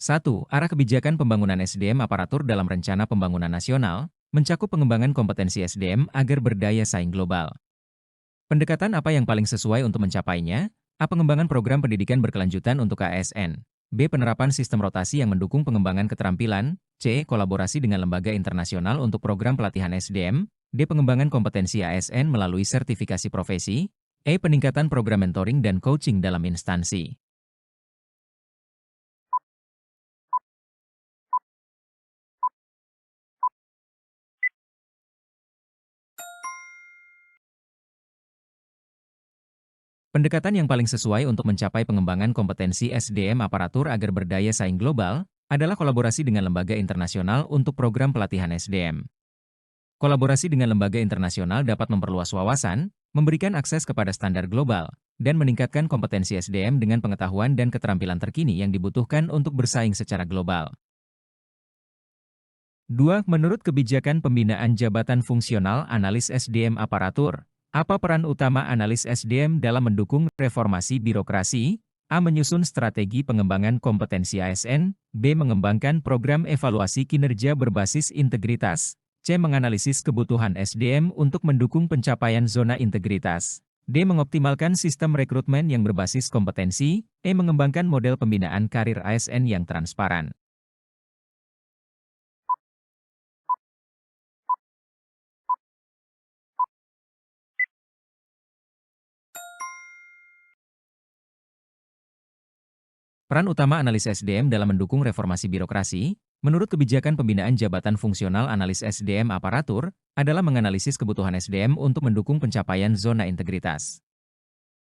1. Arah kebijakan pembangunan SDM aparatur dalam Rencana Pembangunan Nasional, mencakup pengembangan kompetensi SDM agar berdaya saing global. Pendekatan apa yang paling sesuai untuk mencapainya? A. Pengembangan program pendidikan berkelanjutan untuk ASN. B. Penerapan sistem rotasi yang mendukung pengembangan keterampilan. C. Kolaborasi dengan lembaga internasional untuk program pelatihan SDM. D. Pengembangan kompetensi ASN melalui sertifikasi profesi. E. Peningkatan program mentoring dan coaching dalam instansi. Pendekatan yang paling sesuai untuk mencapai pengembangan kompetensi SDM aparatur agar berdaya saing global adalah kolaborasi dengan lembaga internasional untuk program pelatihan SDM. Kolaborasi dengan lembaga internasional dapat memperluas wawasan, memberikan akses kepada standar global, dan meningkatkan kompetensi SDM dengan pengetahuan dan keterampilan terkini yang dibutuhkan untuk bersaing secara global. 2. Menurut kebijakan pembinaan jabatan fungsional analis SDM aparatur, apa peran utama analis SDM dalam mendukung reformasi birokrasi? A. Menyusun strategi pengembangan kompetensi ASN. B. Mengembangkan program evaluasi kinerja berbasis integritas. C. Menganalisis kebutuhan SDM untuk mendukung pencapaian zona integritas. D. Mengoptimalkan sistem rekrutmen yang berbasis kompetensi. E. Mengembangkan model pembinaan karir ASN yang transparan. Peran utama analis SDM dalam mendukung reformasi birokrasi, menurut kebijakan pembinaan jabatan fungsional analis SDM aparatur, adalah menganalisis kebutuhan SDM untuk mendukung pencapaian zona integritas.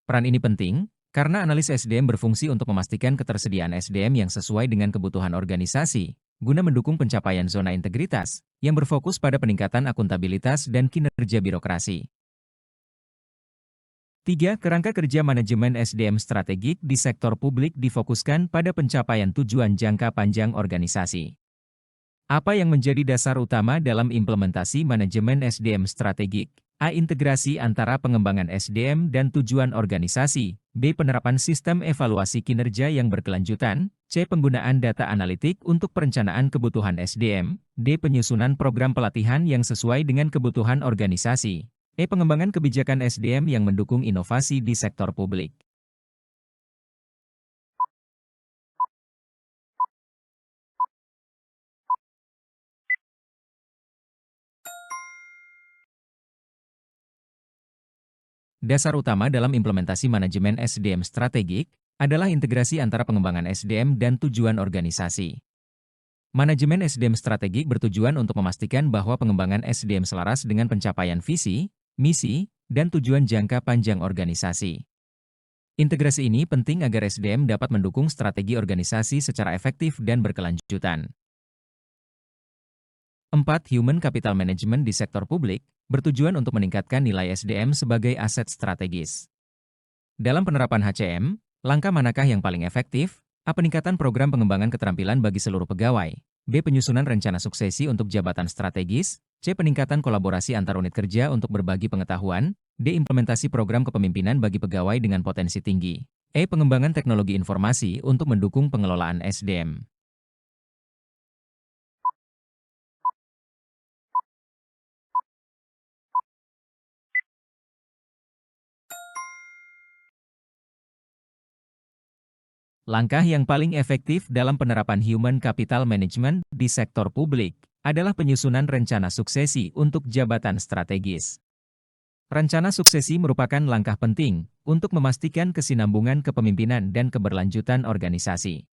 Peran ini penting, karena analis SDM berfungsi untuk memastikan ketersediaan SDM yang sesuai dengan kebutuhan organisasi, guna mendukung pencapaian zona integritas, yang berfokus pada peningkatan akuntabilitas dan kinerja birokrasi. 3. Kerangka kerja manajemen SDM strategik di sektor publik difokuskan pada pencapaian tujuan jangka panjang organisasi. Apa yang menjadi dasar utama dalam implementasi manajemen SDM strategik? A. Integrasi antara pengembangan SDM dan tujuan organisasi. B. Penerapan sistem evaluasi kinerja yang berkelanjutan. C. Penggunaan data analitik untuk perencanaan kebutuhan SDM. D. Penyusunan program pelatihan yang sesuai dengan kebutuhan organisasi. E. Pengembangan kebijakan SDM yang mendukung inovasi di sektor publik. Dasar utama dalam implementasi manajemen SDM strategik adalah integrasi antara pengembangan SDM dan tujuan organisasi. Manajemen SDM strategik bertujuan untuk memastikan bahwa pengembangan SDM selaras dengan pencapaian visi, misi, dan tujuan jangka panjang organisasi. Integrasi ini penting agar SDM dapat mendukung strategi organisasi secara efektif dan berkelanjutan. 4. Human Capital Management di sektor publik bertujuan untuk meningkatkan nilai SDM sebagai aset strategis. Dalam penerapan HCM, langkah manakah yang paling efektif? A. Peningkatan program pengembangan keterampilan bagi seluruh pegawai. B. Penyusunan rencana suksesi untuk jabatan strategis. C. Peningkatan kolaborasi antar unit kerja untuk berbagi pengetahuan. D. Implementasi program kepemimpinan bagi pegawai dengan potensi tinggi. E. Pengembangan teknologi informasi untuk mendukung pengelolaan SDM. Langkah yang paling efektif dalam penerapan Human Capital Management di sektor publik adalah penyusunan rencana suksesi untuk jabatan strategis. Rencana suksesi merupakan langkah penting untuk memastikan kesinambungan kepemimpinan dan keberlanjutan organisasi.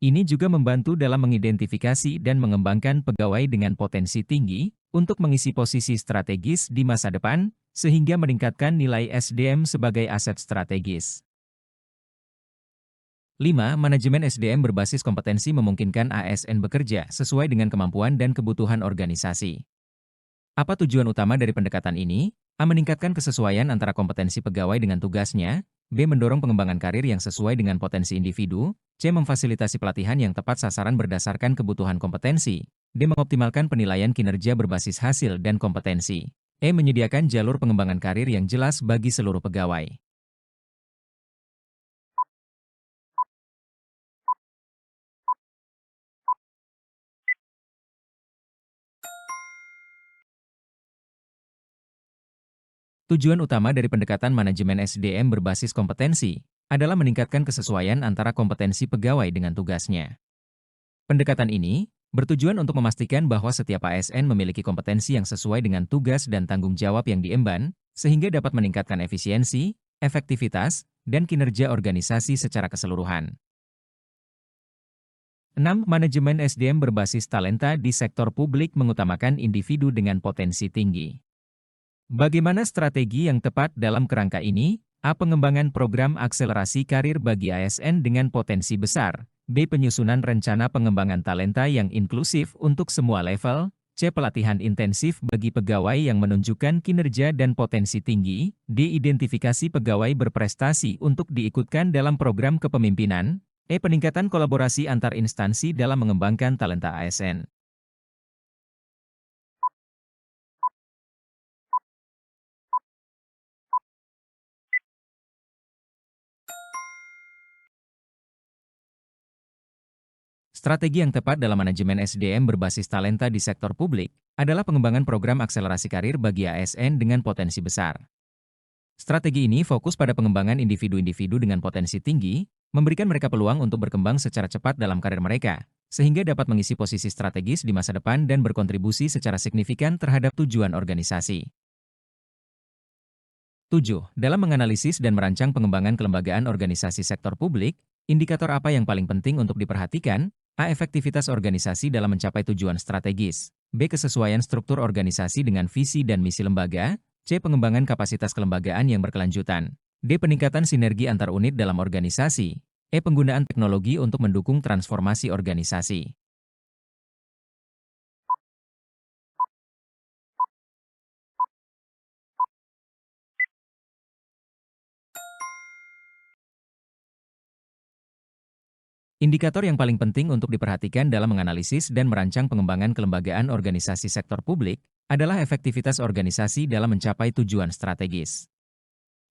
Ini juga membantu dalam mengidentifikasi dan mengembangkan pegawai dengan potensi tinggi untuk mengisi posisi strategis di masa depan, sehingga meningkatkan nilai SDM sebagai aset strategis. 5. Manajemen SDM berbasis kompetensi memungkinkan ASN bekerja sesuai dengan kemampuan dan kebutuhan organisasi. Apa tujuan utama dari pendekatan ini? A. Meningkatkan kesesuaian antara kompetensi pegawai dengan tugasnya. B. Mendorong pengembangan karir yang sesuai dengan potensi individu. C. Memfasilitasi pelatihan yang tepat sasaran berdasarkan kebutuhan kompetensi. D. Mengoptimalkan penilaian kinerja berbasis hasil dan kompetensi. E. Menyediakan jalur pengembangan karir yang jelas bagi seluruh pegawai. Tujuan utama dari pendekatan manajemen SDM berbasis kompetensi adalah meningkatkan kesesuaian antara kompetensi pegawai dengan tugasnya. Pendekatan ini bertujuan untuk memastikan bahwa setiap ASN memiliki kompetensi yang sesuai dengan tugas dan tanggung jawab yang diemban, sehingga dapat meningkatkan efisiensi, efektivitas, dan kinerja organisasi secara keseluruhan. 6. Manajemen SDM berbasis talenta di sektor publik mengutamakan individu dengan potensi tinggi. Bagaimana strategi yang tepat dalam kerangka ini? A. Pengembangan program akselerasi karir bagi ASN dengan potensi besar. B. Penyusunan rencana pengembangan talenta yang inklusif untuk semua level. C. Pelatihan intensif bagi pegawai yang menunjukkan kinerja dan potensi tinggi. D. Identifikasi pegawai berprestasi untuk diikutkan dalam program kepemimpinan. E. Peningkatan kolaborasi antar instansi dalam mengembangkan talenta ASN. Strategi yang tepat dalam manajemen SDM berbasis talenta di sektor publik adalah pengembangan program akselerasi karir bagi ASN dengan potensi besar. Strategi ini fokus pada pengembangan individu-individu dengan potensi tinggi, memberikan mereka peluang untuk berkembang secara cepat dalam karir mereka, sehingga dapat mengisi posisi strategis di masa depan dan berkontribusi secara signifikan terhadap tujuan organisasi. 7. Dalam menganalisis dan merancang pengembangan kelembagaan organisasi sektor publik, indikator apa yang paling penting untuk diperhatikan? A. Efektivitas organisasi dalam mencapai tujuan strategis. B. Kesesuaian struktur organisasi dengan visi dan misi lembaga. C. Pengembangan kapasitas kelembagaan yang berkelanjutan. D. Peningkatan sinergi antar unit dalam organisasi. E. Penggunaan teknologi untuk mendukung transformasi organisasi. Indikator yang paling penting untuk diperhatikan dalam menganalisis dan merancang pengembangan kelembagaan organisasi sektor publik adalah efektivitas organisasi dalam mencapai tujuan strategis.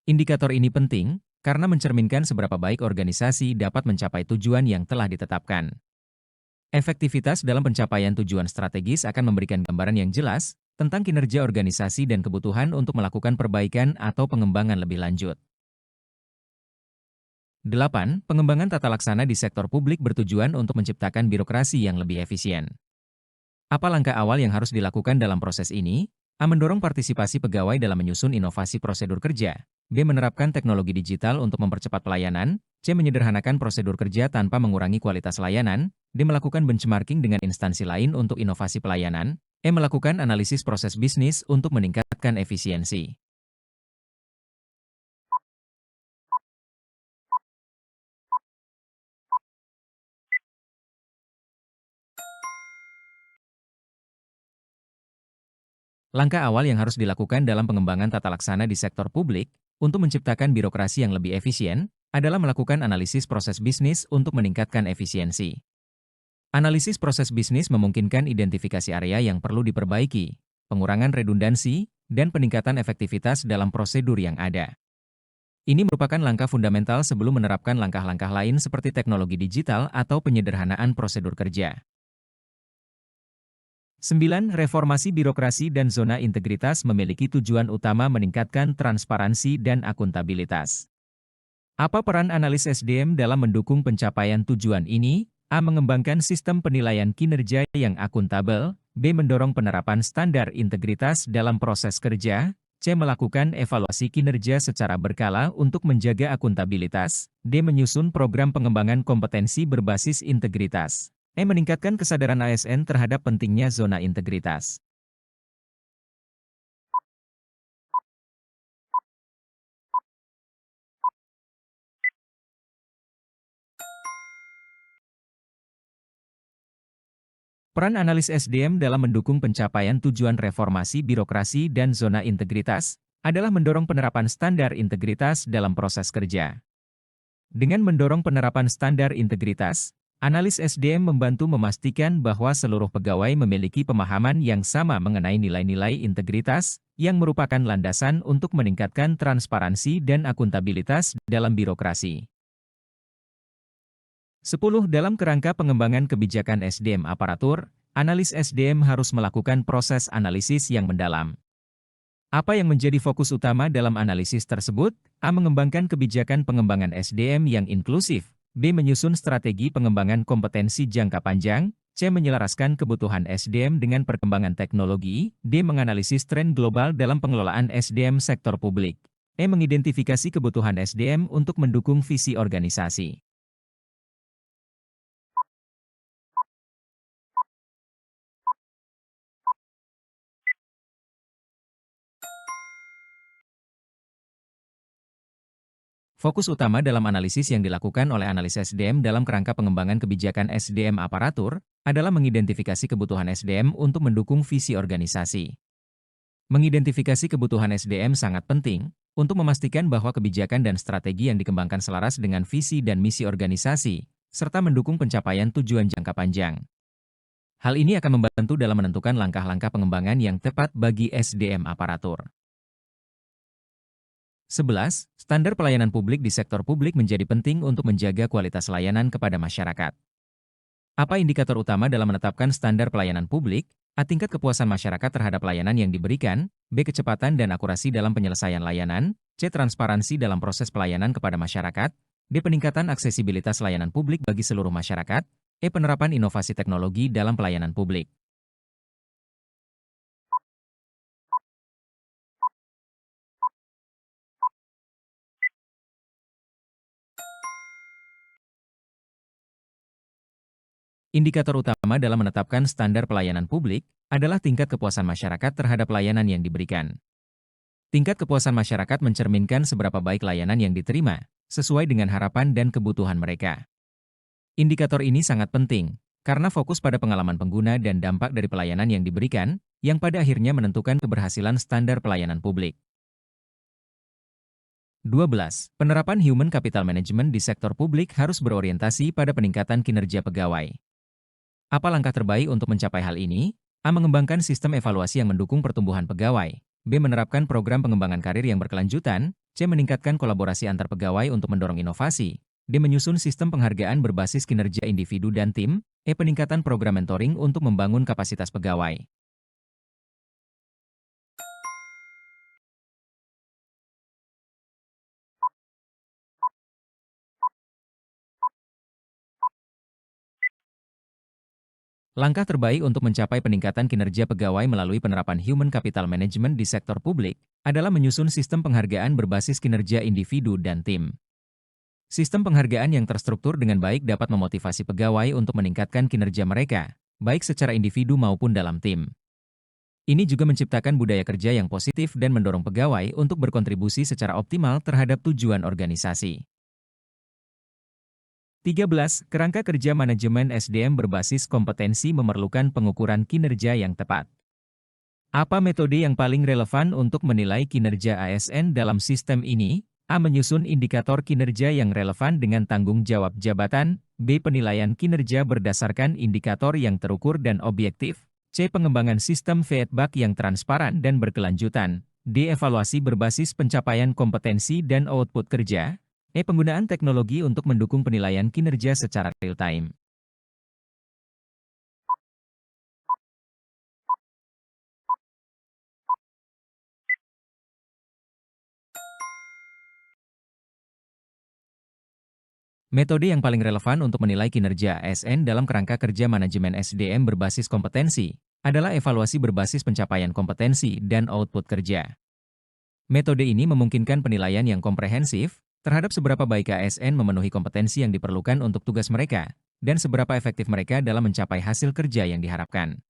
Indikator ini penting karena mencerminkan seberapa baik organisasi dapat mencapai tujuan yang telah ditetapkan. Efektivitas dalam pencapaian tujuan strategis akan memberikan gambaran yang jelas tentang kinerja organisasi dan kebutuhan untuk melakukan perbaikan atau pengembangan lebih lanjut. 8. Pengembangan tata laksana di sektor publik bertujuan untuk menciptakan birokrasi yang lebih efisien. Apa langkah awal yang harus dilakukan dalam proses ini? A. Mendorong partisipasi pegawai dalam menyusun inovasi prosedur kerja. B. Menerapkan teknologi digital untuk mempercepat pelayanan. C. Menyederhanakan prosedur kerja tanpa mengurangi kualitas layanan. D. Melakukan benchmarking dengan instansi lain untuk inovasi pelayanan. E. Melakukan analisis proses bisnis untuk meningkatkan efisiensi. Langkah awal yang harus dilakukan dalam pengembangan tata laksana di sektor publik untuk menciptakan birokrasi yang lebih efisien adalah melakukan analisis proses bisnis untuk meningkatkan efisiensi. Analisis proses bisnis memungkinkan identifikasi area yang perlu diperbaiki, pengurangan redundansi, dan peningkatan efektivitas dalam prosedur yang ada. Ini merupakan langkah fundamental sebelum menerapkan langkah-langkah lain seperti teknologi digital atau penyederhanaan prosedur kerja. 9. Reformasi birokrasi dan zona integritas memiliki tujuan utama meningkatkan transparansi dan akuntabilitas. Apa peran analis SDM dalam mendukung pencapaian tujuan ini? A. Mengembangkan sistem penilaian kinerja yang akuntabel. B. Mendorong penerapan standar integritas dalam proses kerja. C. Melakukan evaluasi kinerja secara berkala untuk menjaga akuntabilitas. D. Menyusun program pengembangan kompetensi berbasis integritas. E. Meningkatkan kesadaran ASN terhadap pentingnya zona integritas. Peran analis SDM dalam mendukung pencapaian tujuan reformasi birokrasi dan zona integritas adalah mendorong penerapan standar integritas dalam proses kerja. Dengan mendorong penerapan standar integritas, analis SDM membantu memastikan bahwa seluruh pegawai memiliki pemahaman yang sama mengenai nilai-nilai integritas yang merupakan landasan untuk meningkatkan transparansi dan akuntabilitas dalam birokrasi. 10. Dalam kerangka pengembangan kebijakan SDM aparatur, analis SDM harus melakukan proses analisis yang mendalam. Apa yang menjadi fokus utama dalam analisis tersebut? A. Mengembangkan kebijakan pengembangan SDM yang inklusif. B. Menyusun strategi pengembangan kompetensi jangka panjang. C. Menyelaraskan kebutuhan SDM dengan perkembangan teknologi. D. Menganalisis tren global dalam pengelolaan SDM sektor publik. E. Mengidentifikasi kebutuhan SDM untuk mendukung visi organisasi. Fokus utama dalam analisis yang dilakukan oleh analis SDM dalam kerangka pengembangan kebijakan SDM aparatur adalah mengidentifikasi kebutuhan SDM untuk mendukung visi organisasi. Mengidentifikasi kebutuhan SDM sangat penting untuk memastikan bahwa kebijakan dan strategi yang dikembangkan selaras dengan visi dan misi organisasi, serta mendukung pencapaian tujuan jangka panjang. Hal ini akan membantu dalam menentukan langkah-langkah pengembangan yang tepat bagi SDM aparatur. 11. Standar pelayanan publik di sektor publik menjadi penting untuk menjaga kualitas layanan kepada masyarakat. Apa indikator utama dalam menetapkan standar pelayanan publik? A. Tingkat kepuasan masyarakat terhadap layanan yang diberikan. B. Kecepatan dan akurasi dalam penyelesaian layanan. C. Transparansi dalam proses pelayanan kepada masyarakat. D. Peningkatan aksesibilitas layanan publik bagi seluruh masyarakat. E. Penerapan inovasi teknologi dalam pelayanan publik. Indikator utama dalam menetapkan standar pelayanan publik adalah tingkat kepuasan masyarakat terhadap layanan yang diberikan. Tingkat kepuasan masyarakat mencerminkan seberapa baik layanan yang diterima, sesuai dengan harapan dan kebutuhan mereka. Indikator ini sangat penting, karena fokus pada pengalaman pengguna dan dampak dari pelayanan yang diberikan, yang pada akhirnya menentukan keberhasilan standar pelayanan publik. 12. Penerapan Human Capital Management di sektor publik harus berorientasi pada peningkatan kinerja pegawai. Apa langkah terbaik untuk mencapai hal ini? A. Mengembangkan sistem evaluasi yang mendukung pertumbuhan pegawai. B. Menerapkan program pengembangan karir yang berkelanjutan. C. Meningkatkan kolaborasi antar pegawai untuk mendorong inovasi. D. Menyusun sistem penghargaan berbasis kinerja individu dan tim. E. Peningkatan program mentoring untuk membangun kapasitas pegawai. Langkah terbaik untuk mencapai peningkatan kinerja pegawai melalui penerapan Human Capital Management di sektor publik adalah menyusun sistem penghargaan berbasis kinerja individu dan tim. Sistem penghargaan yang terstruktur dengan baik dapat memotivasi pegawai untuk meningkatkan kinerja mereka, baik secara individu maupun dalam tim. Ini juga menciptakan budaya kerja yang positif dan mendorong pegawai untuk berkontribusi secara optimal terhadap tujuan organisasi. 13. Kerangka kerja manajemen SDM berbasis kompetensi memerlukan pengukuran kinerja yang tepat. Apa metode yang paling relevan untuk menilai kinerja ASN dalam sistem ini? A. Menyusun indikator kinerja yang relevan dengan tanggung jawab jabatan. B. Penilaian kinerja berdasarkan indikator yang terukur dan objektif. C. Pengembangan sistem feedback yang transparan dan berkelanjutan. D. Evaluasi berbasis pencapaian kompetensi dan output kerja. E. Penggunaan teknologi untuk mendukung penilaian kinerja secara real-time. Metode yang paling relevan untuk menilai kinerja ASN dalam kerangka kerja manajemen SDM berbasis kompetensi adalah evaluasi berbasis pencapaian kompetensi dan output kerja. Metode ini memungkinkan penilaian yang komprehensif terhadap seberapa baik ASN memenuhi kompetensi yang diperlukan untuk tugas mereka dan seberapa efektif mereka dalam mencapai hasil kerja yang diharapkan.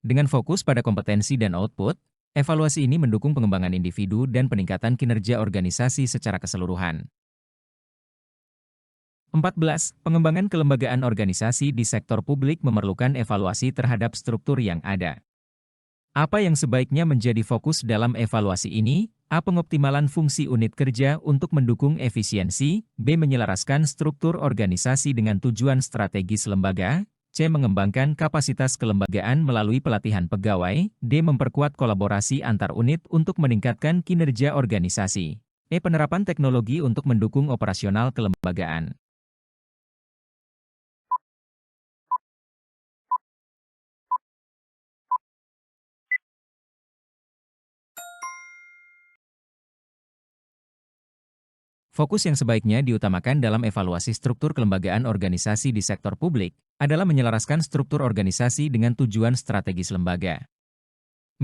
Dengan fokus pada kompetensi dan output, evaluasi ini mendukung pengembangan individu dan peningkatan kinerja organisasi secara keseluruhan. 14. Pengembangan kelembagaan organisasi di sektor publik memerlukan evaluasi terhadap struktur yang ada. Apa yang sebaiknya menjadi fokus dalam evaluasi ini? A. Pengoptimalan fungsi unit kerja untuk mendukung efisiensi. B. Menyelaraskan struktur organisasi dengan tujuan strategis lembaga. C. Mengembangkan kapasitas kelembagaan melalui pelatihan pegawai. D. Memperkuat kolaborasi antar unit untuk meningkatkan kinerja organisasi. E. Penerapan teknologi untuk mendukung operasional kelembagaan. Fokus yang sebaiknya diutamakan dalam evaluasi struktur kelembagaan organisasi di sektor publik adalah menyelaraskan struktur organisasi dengan tujuan strategis lembaga.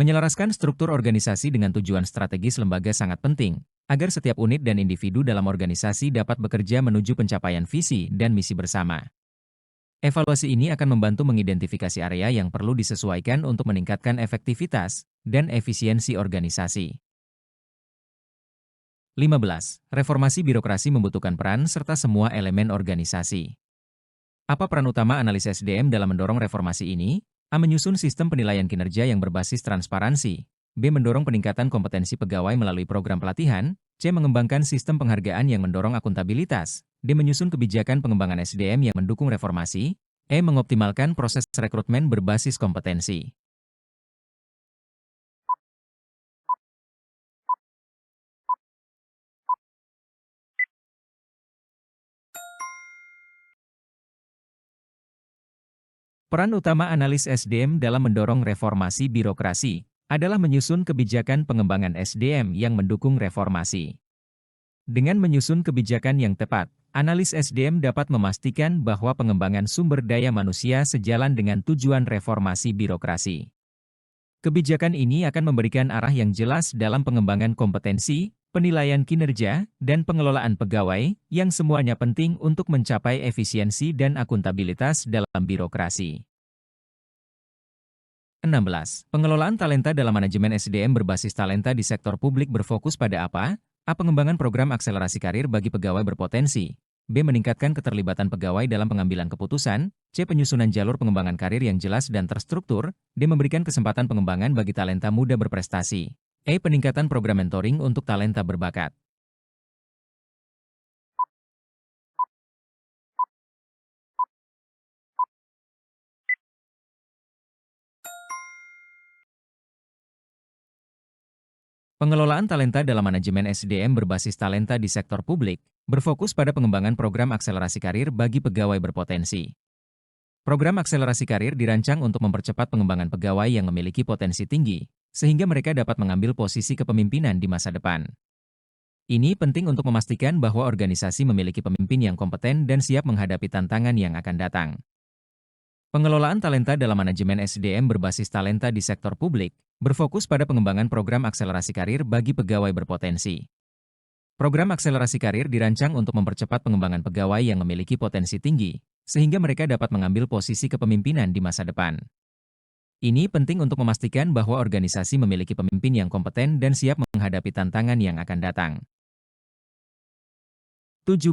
Menyelaraskan struktur organisasi dengan tujuan strategis lembaga sangat penting, agar setiap unit dan individu dalam organisasi dapat bekerja menuju pencapaian visi dan misi bersama. Evaluasi ini akan membantu mengidentifikasi area yang perlu disesuaikan untuk meningkatkan efektivitas dan efisiensi organisasi. 15. Reformasi birokrasi membutuhkan peran serta semua elemen organisasi. Apa peran utama analis SDM dalam mendorong reformasi ini? A. Menyusun sistem penilaian kinerja yang berbasis transparansi. B. Mendorong peningkatan kompetensi pegawai melalui program pelatihan. C. Mengembangkan sistem penghargaan yang mendorong akuntabilitas. D. Menyusun kebijakan pengembangan SDM yang mendukung reformasi. E. Mengoptimalkan proses rekrutmen berbasis kompetensi. Peran utama analis SDM dalam mendorong reformasi birokrasi adalah menyusun kebijakan pengembangan SDM yang mendukung reformasi. Dengan menyusun kebijakan yang tepat, analis SDM dapat memastikan bahwa pengembangan sumber daya manusia sejalan dengan tujuan reformasi birokrasi. Kebijakan ini akan memberikan arah yang jelas dalam pengembangan kompetensi, penilaian kinerja, dan pengelolaan pegawai, yang semuanya penting untuk mencapai efisiensi dan akuntabilitas dalam birokrasi. 16. Pengelolaan talenta dalam manajemen SDM berbasis talenta di sektor publik berfokus pada apa? A. Pengembangan program akselerasi karir bagi pegawai berpotensi. B. Meningkatkan keterlibatan pegawai dalam pengambilan keputusan. C. Penyusunan jalur pengembangan karir yang jelas dan terstruktur. D. Memberikan kesempatan pengembangan bagi talenta muda berprestasi. E. Peningkatan program mentoring untuk talenta berbakat. Pengelolaan talenta dalam manajemen SDM berbasis talenta di sektor publik berfokus pada pengembangan program akselerasi karir bagi pegawai berpotensi. Program akselerasi karir dirancang untuk mempercepat pengembangan pegawai yang memiliki potensi tinggi, sehingga mereka dapat mengambil posisi kepemimpinan di masa depan. Ini penting untuk memastikan bahwa organisasi memiliki pemimpin yang kompeten dan siap menghadapi tantangan yang akan datang. Pengelolaan talenta dalam manajemen SDM berbasis talenta di sektor publik berfokus pada pengembangan program akselerasi karir bagi pegawai berpotensi. Program akselerasi karir dirancang untuk mempercepat pengembangan pegawai yang memiliki potensi tinggi, sehingga mereka dapat mengambil posisi kepemimpinan di masa depan. Ini penting untuk memastikan bahwa organisasi memiliki pemimpin yang kompeten dan siap menghadapi tantangan yang akan datang. 17.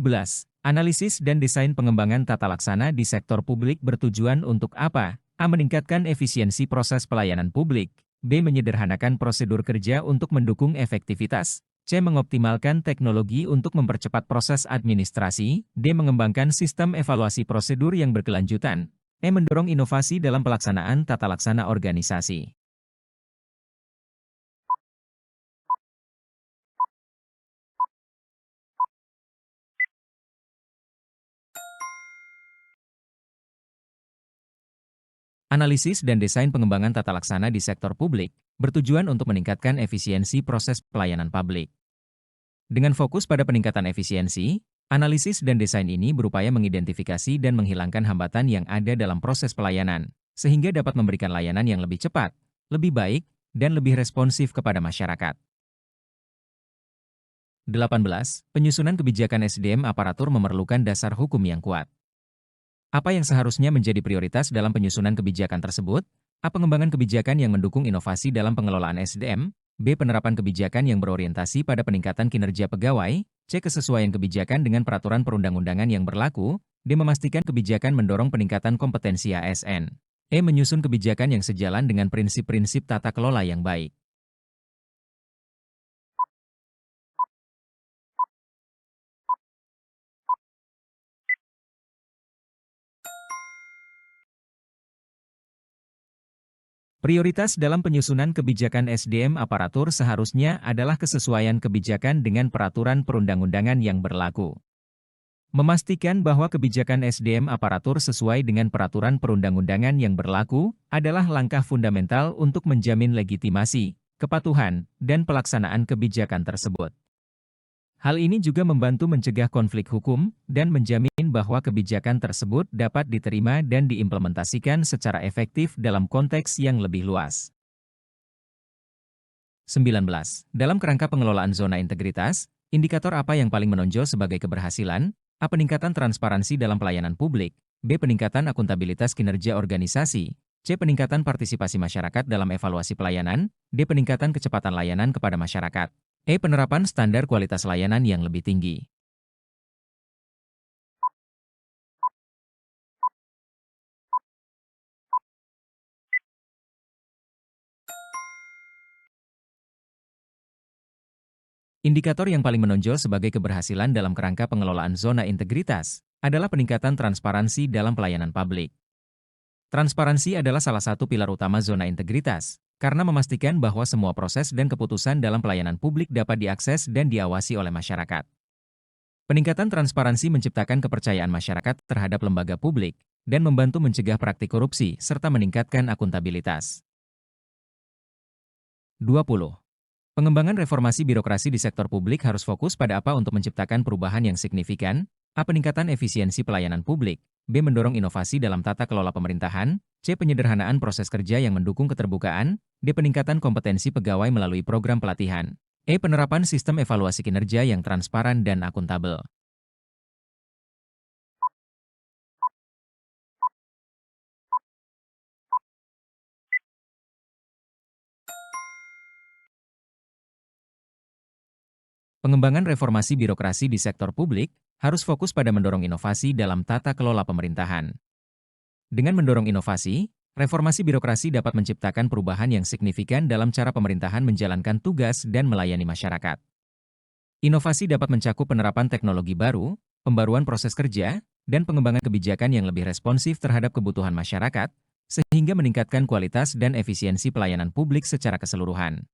Analisis dan desain pengembangan tata laksana di sektor publik bertujuan untuk apa? A. Meningkatkan efisiensi proses pelayanan publik. B. Menyederhanakan prosedur kerja untuk mendukung efektivitas. C. Mengoptimalkan teknologi untuk mempercepat proses administrasi. D. Mengembangkan sistem evaluasi prosedur yang berkelanjutan. E. Mendorong inovasi dalam pelaksanaan tata laksana organisasi. Analisis dan desain pengembangan tata laksana di sektor publik bertujuan untuk meningkatkan efisiensi proses pelayanan publik. Dengan fokus pada peningkatan efisiensi, analisis dan desain ini berupaya mengidentifikasi dan menghilangkan hambatan yang ada dalam proses pelayanan, sehingga dapat memberikan layanan yang lebih cepat, lebih baik, dan lebih responsif kepada masyarakat. 18. Penyusunan kebijakan SDM aparatur memerlukan dasar hukum yang kuat. Apa yang seharusnya menjadi prioritas dalam penyusunan kebijakan tersebut? A. Pengembangan kebijakan yang mendukung inovasi dalam pengelolaan SDM. B. Penerapan kebijakan yang berorientasi pada peningkatan kinerja pegawai. C. Kesesuaian kebijakan dengan peraturan perundang-undangan yang berlaku. D. Memastikan kebijakan mendorong peningkatan kompetensi ASN. E. Menyusun kebijakan yang sejalan dengan prinsip-prinsip tata kelola yang baik. Prioritas dalam penyusunan kebijakan SDM aparatur seharusnya adalah kesesuaian kebijakan dengan peraturan perundang-undangan yang berlaku. Memastikan bahwa kebijakan SDM aparatur sesuai dengan peraturan perundang-undangan yang berlaku adalah langkah fundamental untuk menjamin legitimasi, kepatuhan, dan pelaksanaan kebijakan tersebut. Hal ini juga membantu mencegah konflik hukum dan menjamin bahwa kebijakan tersebut dapat diterima dan diimplementasikan secara efektif dalam konteks yang lebih luas. 19. Dalam kerangka pengelolaan zona integritas, indikator apa yang paling menonjol sebagai keberhasilan? A. Peningkatan transparansi dalam pelayanan publik. B. Peningkatan akuntabilitas kinerja organisasi. C. Peningkatan partisipasi masyarakat dalam evaluasi pelayanan. D. Peningkatan kecepatan layanan kepada masyarakat. E. Penerapan standar kualitas layanan yang lebih tinggi. Indikator yang paling menonjol sebagai keberhasilan dalam kerangka pengelolaan zona integritas adalah peningkatan transparansi dalam pelayanan publik. Transparansi adalah salah satu pilar utama zona integritas, karena memastikan bahwa semua proses dan keputusan dalam pelayanan publik dapat diakses dan diawasi oleh masyarakat. Peningkatan transparansi menciptakan kepercayaan masyarakat terhadap lembaga publik dan membantu mencegah praktik korupsi serta meningkatkan akuntabilitas. 20. Pengembangan reformasi birokrasi di sektor publik harus fokus pada apa untuk menciptakan perubahan yang signifikan? A. Peningkatan efisiensi pelayanan publik. B. Mendorong inovasi dalam tata kelola pemerintahan. C. Penyederhanaan proses kerja yang mendukung keterbukaan. D. Peningkatan kompetensi pegawai melalui program pelatihan. E. Penerapan sistem evaluasi kinerja yang transparan dan akuntabel. Pengembangan reformasi birokrasi di sektor publik harus fokus pada mendorong inovasi dalam tata kelola pemerintahan. Dengan mendorong inovasi, reformasi birokrasi dapat menciptakan perubahan yang signifikan dalam cara pemerintahan menjalankan tugas dan melayani masyarakat. Inovasi dapat mencakup penerapan teknologi baru, pembaruan proses kerja, dan pengembangan kebijakan yang lebih responsif terhadap kebutuhan masyarakat, sehingga meningkatkan kualitas dan efisiensi pelayanan publik secara keseluruhan.